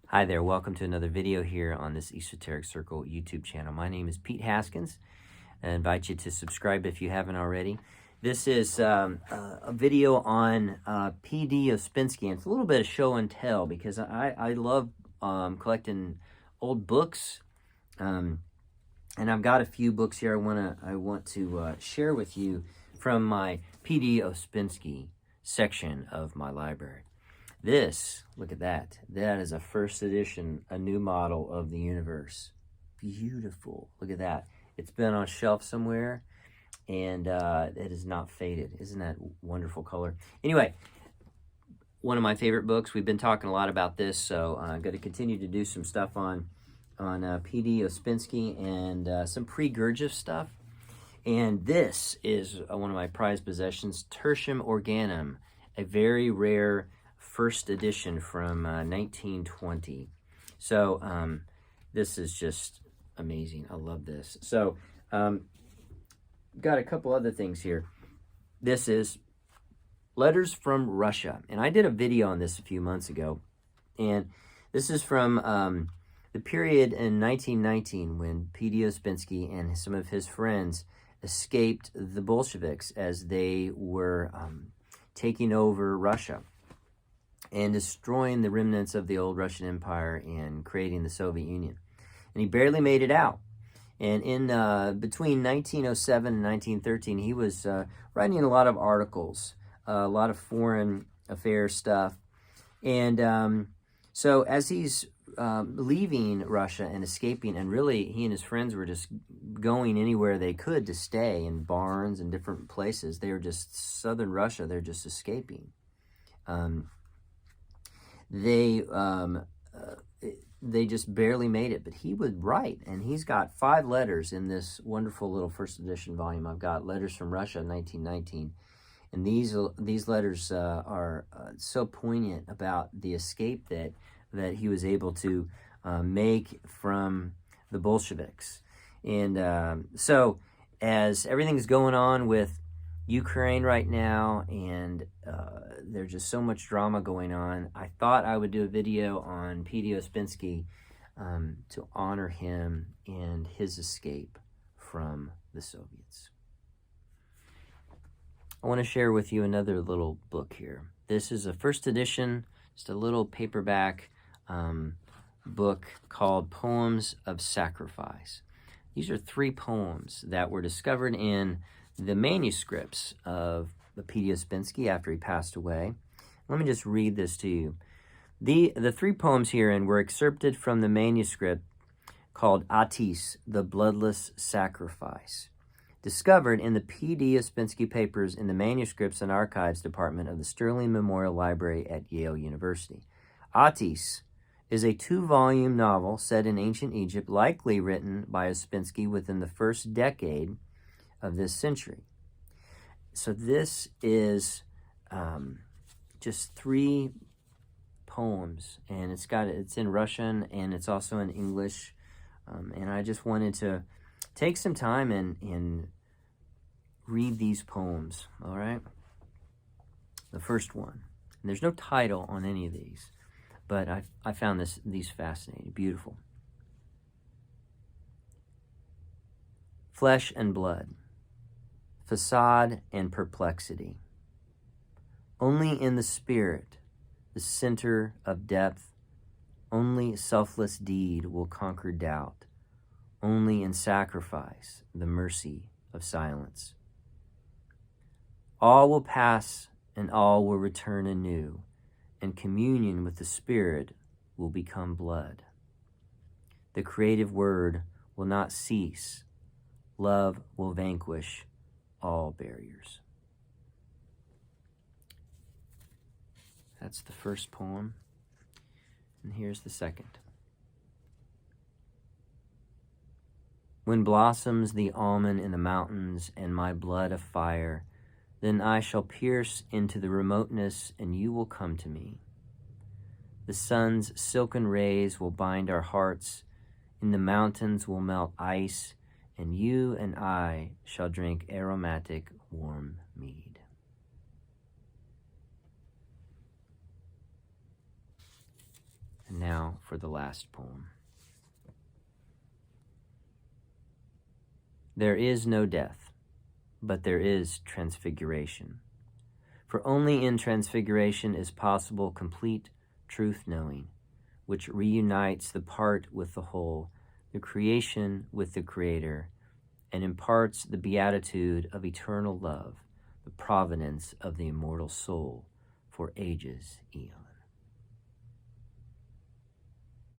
Hi there, welcome to another video here on this Esoteric Circle YouTube channel. My name is Pete Haskins. I invite you to subscribe if you haven't already. This is a video on PD Ouspensky, and it's a little bit of show and tell because I love collecting old books, and I've got a few books here I want to share with you from my PD Ouspensky section of my library. This, look at that. That is a first edition, a new model of the universe. Beautiful. Look at that. It's been on a shelf somewhere, and it is not faded. Isn't that wonderful color? Anyway, one of my favorite books. We've been talking a lot about this, so I'm going to continue to do some stuff on PD Ouspensky and some pre-Gurdjieff stuff. And this is one of my prized possessions, Tertium Organum, a very rare first edition from 1920. So this is just amazing. I love this. So got a couple other things here. This is Letters from Russia, and I did a video on this a few months ago, and this is from the period in 1919 when PD Ouspensky and some of his friends escaped the Bolsheviks as they were taking over Russia and destroying the remnants of the old Russian Empire and creating the Soviet Union. And he barely made it out. And in between 1907 and 1913, he was writing a lot of articles, a lot of foreign affairs stuff. And so as he's leaving Russia and escaping, and really he and his friends were just going anywhere they could to stay in barns and different places. They were just southern Russia. They're just escaping. They just barely made it, but he would write, and he's got 5 letters in this wonderful little first edition volume. I've got Letters from Russia, 1919, and these letters are so poignant about the escape that he was able to make from the Bolsheviks. And so as everything's going on with Ukraine right now, and there's just so much drama going on, I thought I would do a video on PD Ouspensky to honor him and his escape from the Soviets. I want to share with you another little book here. This is a first edition, just a little paperback book called Poems of Sacrifice. These are 3 poems that were discovered in the manuscripts of the PD Ouspensky after he passed away. Let me just read this to you. The 3 poems herein were excerpted from the manuscript called Atis, the Bloodless Sacrifice, discovered in the PD Ouspensky papers in the Manuscripts and Archives Department of the Sterling Memorial Library at Yale University. Atis is a 2-volume novel set in ancient Egypt, likely written by Ouspensky within the first decade of this century. So this is just 3 poems, and it's in Russian and it's also in English, and I just wanted to take some time and read these poems. All right, the first one, and there's no title on any of these, but I found these fascinating, beautiful. Flesh and blood, facade and perplexity. Only in the spirit, the center of depth, only selfless deed will conquer doubt. Only in sacrifice, the mercy of silence. All will pass and all will return anew, and communion with the spirit will become blood. The creative word will not cease. Love will vanquish all barriers. That's the first poem, and here's the second. When blossoms the almond in the mountains and my blood a fire, then I shall pierce into the remoteness and you will come to me. The sun's silken rays will bind our hearts, in the mountains will melt ice, and you and I shall drink aromatic warm mead. And now for for the last poem. There is no death, but there is transfiguration. For only in transfiguration is possible complete truth-knowing, which reunites the part with the whole, the creation with the Creator, and imparts the beatitude of eternal love, the providence of the immortal soul for ages eons.